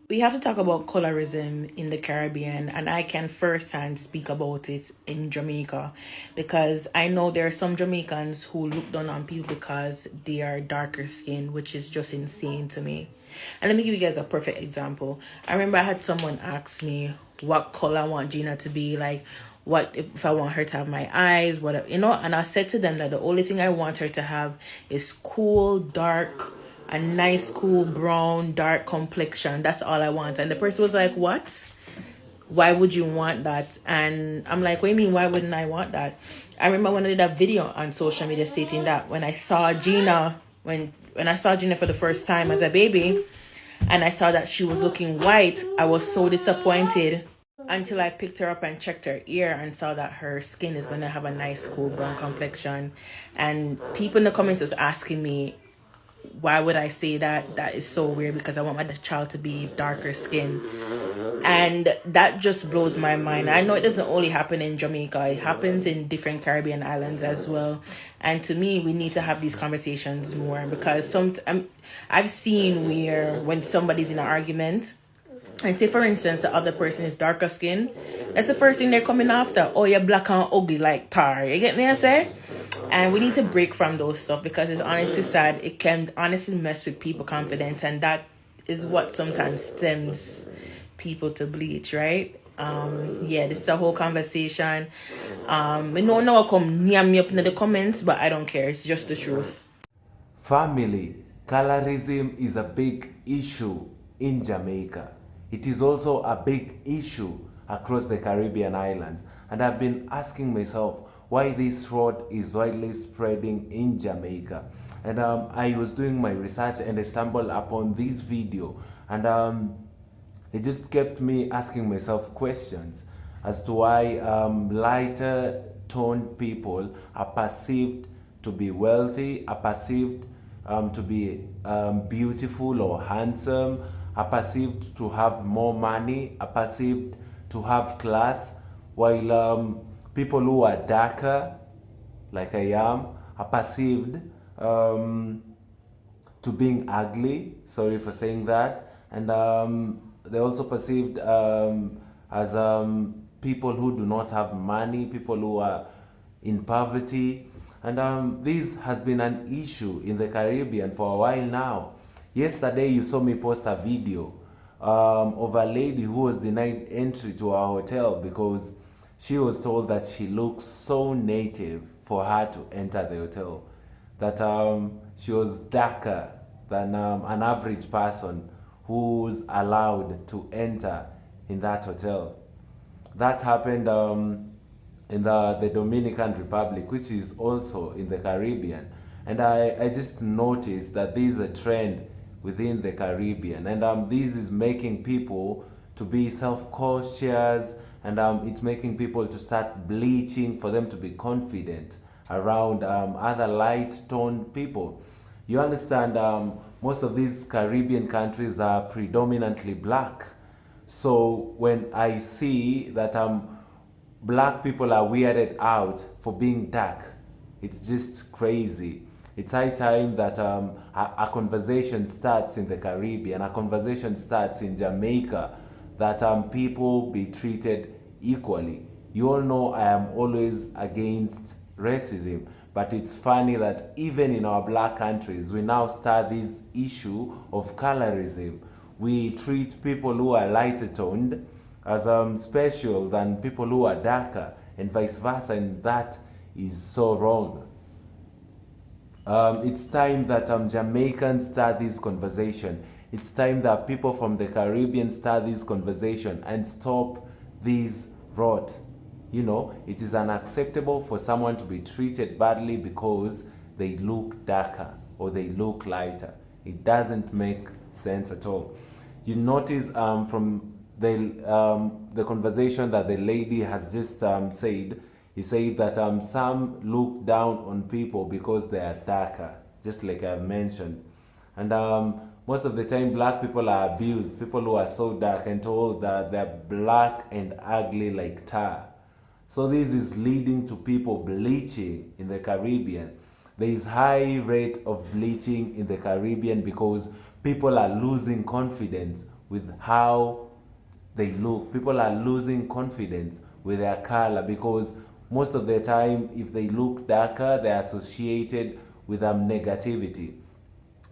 We have to talk about colorism in the Caribbean, and I can firsthand speak about it in Jamaica because I know there are some Jamaicans who look down on people because they are darker skinned, which is just insane to me. And let me give you guys a perfect example. I remember I had someone ask me what color I want Gina to be, like what if I want her to have my eyes, whatever, and I said to them that the only thing I want her to have is cool, dark, a nice cool brown dark complexion. That's all I want. And the person was like, what? Why would you want that? And I'm like, what do you mean, why wouldn't I want that? I remember when I did that video on social media stating that when I saw Gina, when I saw Gina for the first time as a baby, and I saw that she was looking white, I was so disappointed until I picked her up and checked her ear and saw that her skin is going to have a nice cool brown complexion. And people in the comments was asking me, why would I say that? That is so weird because I want my child to be darker skin. And that just blows my mind. I know it doesn't only happen in Jamaica, it happens in different Caribbean islands as well. And to me, we need to have these conversations more because I've seen where when somebody's in an argument, and say for instance the other person is darker skin, that's the first thing they're coming after. Oh, you're black and ugly like tar. You get me, I say? And we need to break from those stuff because it's honestly sad. It can honestly mess with people confidence, and that is what sometimes stems people to bleach, right? Yeah, this is a whole conversation. We know now come near me up in the comments, but I don't care. It's just the truth. Family, colorism is a big issue in Jamaica. It is also a big issue across the Caribbean islands. And I've been asking myself why this rot is widely spreading in Jamaica. And I was doing my research and I stumbled upon this video. And it just kept me asking myself questions as to why lighter toned people are perceived to be wealthy, are perceived to be beautiful or handsome, are perceived to have more money, are perceived to have class, while people who are darker, like I am, are perceived to being ugly. Sorry for saying that. And they're also perceived as people who do not have money, people who are in poverty. And this has been an issue in the Caribbean for a while now. Yesterday, you saw me post a video of a lady who was denied entry to our hotel because she was told that she looks so native for her to enter the hotel, that she was darker than an average person who's allowed to enter in that hotel. That happened in the Dominican Republic, which is also in the Caribbean. And I just noticed that there is a trend within the Caribbean. And this is making people to be self-cautious, and it's making people to start bleaching for them to be confident around other light-toned people. You understand, most of these Caribbean countries are predominantly black. So when I see that black people are weirded out for being dark, it's just crazy. It's high time that a conversation starts in the Caribbean, a conversation starts in Jamaica, that people be treated equally. You all know I am always against racism, but it's funny that even in our black countries, we now start this issue of colorism. We treat people who are lighter toned as special than people who are darker, and vice versa, and that is so wrong. It's time that Jamaicans start this conversation. It's time that people from the Caribbean start this conversation and stop this rot. You know, it is unacceptable for someone to be treated badly because they look darker or they look lighter. It doesn't make sense at all. You notice from the conversation that the lady has just said, he said that some look down on people because they are darker, just like I've mentioned. And most of the time, black people are abused, people who are so dark, and told that they're black and ugly like tar. So this is leading to people bleaching in the Caribbean. There is high rate of bleaching in the Caribbean because people are losing confidence with how they look. People are losing confidence with their color because most of the time, if they look darker, they're associated with negativity.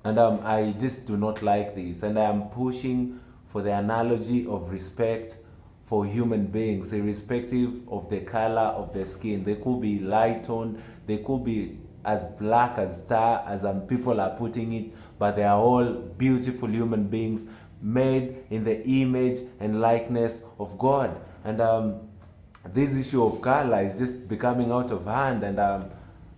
And I just do not like this. And I am pushing for the analogy of respect for human beings, irrespective of the color of their skin. They could be light toned, they could be as black as tar, as people are putting it, but they are all beautiful human beings made in the image and likeness of God. And this issue of color is just becoming out of hand, and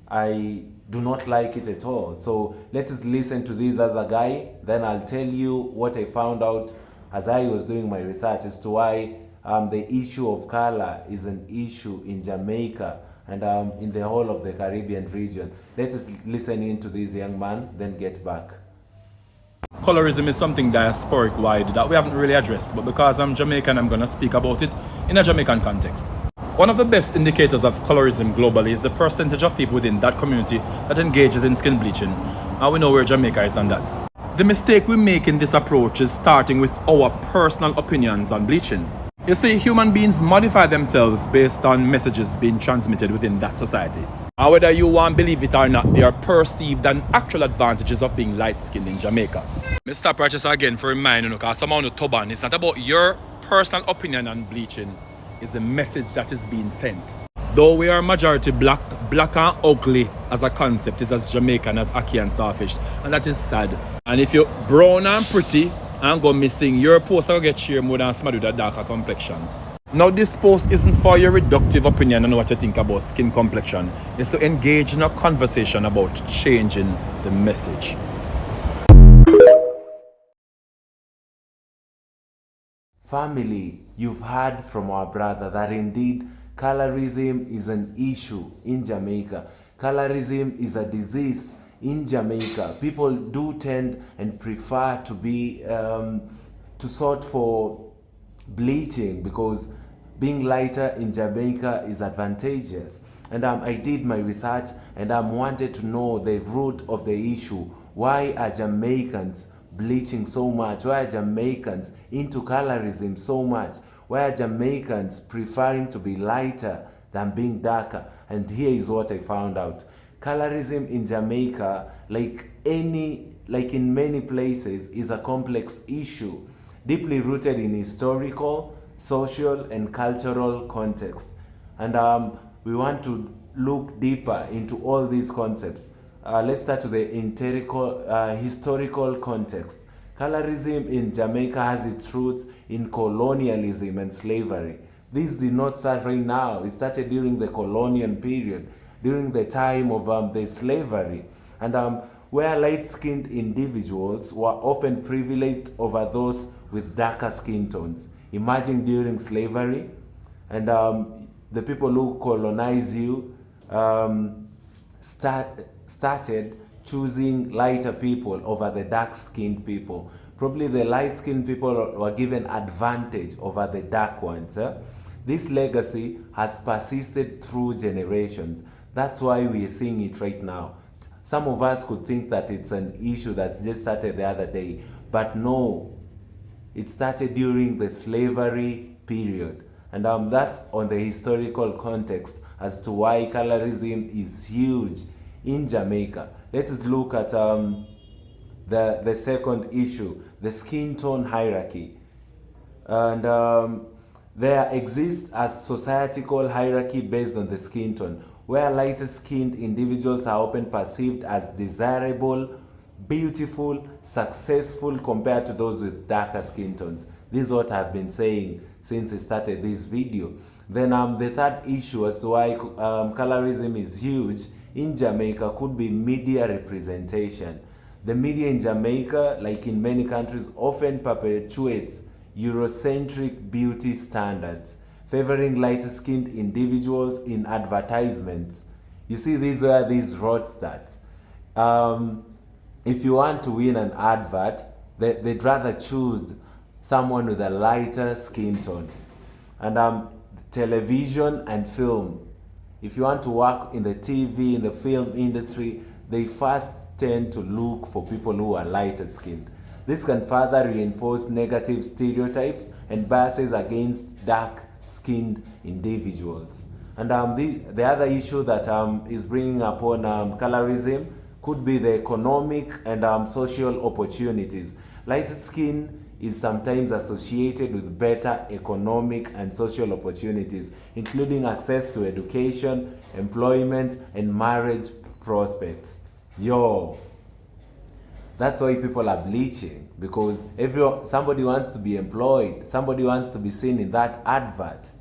I do not like it at all. So let us listen to this other guy, then I'll tell you what I found out as I was doing my research as to why the issue of color is an issue in Jamaica and in the whole of the Caribbean region. Let us listen in to this young man, then get back. Colorism is something diasporic wide that we haven't really addressed, but because I'm Jamaican, I'm going to speak about it in a Jamaican context. One of the best indicators of colorism globally is the percentage of people within that community that engages in skin bleaching, and we know where Jamaica is on that. The mistake we make in this approach is starting with our personal opinions on bleaching. You see, human beings modify themselves based on messages being transmitted within that society. And whether you want to believe it or not, there are perceived and actual advantages of being light-skinned in Jamaica. Let me stop right just again for reminding you, because someone on the turban, it's not about your personal opinion on bleaching, it's the message that is being sent. Though we are majority black and ugly as a concept is as Jamaican as Aki and Sawfish, and that is sad. And if you're brown and pretty and go missing, your post will get shared more than somebody with a darker complexion. Now, this post isn't for your reductive opinion on what you think about skin complexion. It's to engage in a conversation about changing the message. Family, you've heard from our brother that indeed colorism is an issue in Jamaica. Colorism is a disease in Jamaica. People do tend and prefer to be to sort for bleaching because being lighter in Jamaica is advantageous. And I did my research and I wanted to know the root of the issue. Why are Jamaicans bleaching so much? Why are Jamaicans into colorism so much? Why are Jamaicans preferring to be lighter than being darker? And here is what I found out. Colorism in Jamaica, like in many places, is a complex issue, deeply rooted in historical, social, and cultural context. And we want to look deeper into all these concepts. Let's start with the historical context. Colorism in Jamaica has its roots in colonialism and slavery. This did not start right now. It started during the colonial period, during the time of the slavery, and where light-skinned individuals were often privileged over those with darker skin tones. Imagine during slavery, and the people who colonize you started choosing lighter people over the dark-skinned people. Probably the light-skinned people were given advantage over the dark ones. This legacy has persisted through generations. That's why we are seeing it right now. Some of us could think that it's an issue that just started the other day, but no, it started during the slavery period. And that's on the historical context as to why colorism is huge in Jamaica. Let us look at the second issue, the skin tone hierarchy. And there exists a societal hierarchy based on the skin tone, where lighter skinned individuals are often perceived as desirable, beautiful, successful compared to those with darker skin tones. This is what I've been saying since I started this video. Then the third issue as to why colorism is huge in Jamaica could be media representation. The media in Jamaica, like in many countries, often perpetuates Eurocentric beauty standards, favoring lighter-skinned individuals in advertisements. You see, these were these road stats. If you want to win an advert, they'd rather choose someone with a lighter skin tone. And television and film. If you want to work in the TV, in the film industry, they first tend to look for people who are lighter skinned. This can further reinforce negative stereotypes and biases against dark-skinned individuals. And the other issue that is bringing upon colorism could be the economic and social opportunities. Light skin is sometimes associated with better economic and social opportunities, including access to education, employment, and marriage prospects. Yo, that's why people are bleaching, because somebody wants to be employed, somebody wants to be seen in that advert.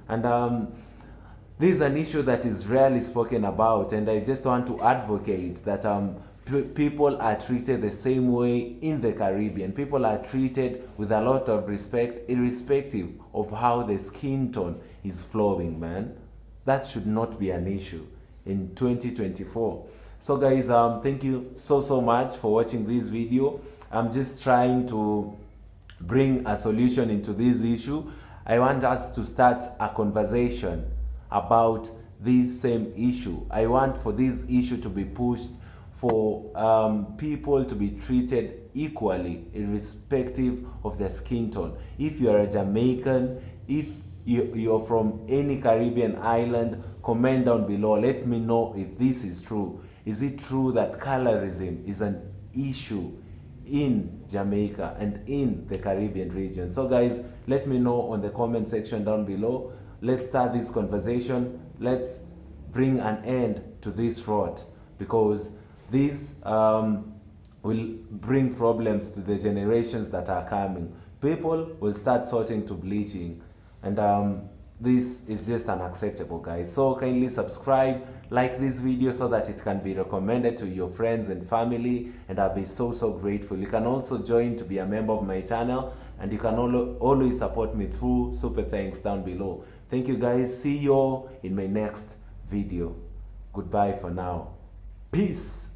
And this is an issue that is rarely spoken about, and I just want to advocate that people are treated the same way in the Caribbean. People are treated with a lot of respect, irrespective of how the skin tone is flowing, man. That should not be an issue in 2024. So guys, thank you so much for watching this video. I'm just trying to bring a solution into this issue. I want us to start a conversation about this same issue. I want for this issue to be pushed for people to be treated equally, irrespective of their skin tone. If you are a Jamaican, if you're from any Caribbean island, comment down below. Let me know if this is true. Is it true that colorism is an issue in Jamaica and in the Caribbean region? So guys, let me know on the comment section down below. Let's start this conversation. Let's bring an end to this rot, because this will bring problems to the generations that are coming. People will start sorting to bleaching, and this is just unacceptable, guys. So kindly subscribe, like this video so that it can be recommended to your friends and family, and I'll be so grateful. You can also join to be a member of my channel, and you can always support me through super thanks down below. Thank you guys. See you all in my next video. Goodbye for now. Peace.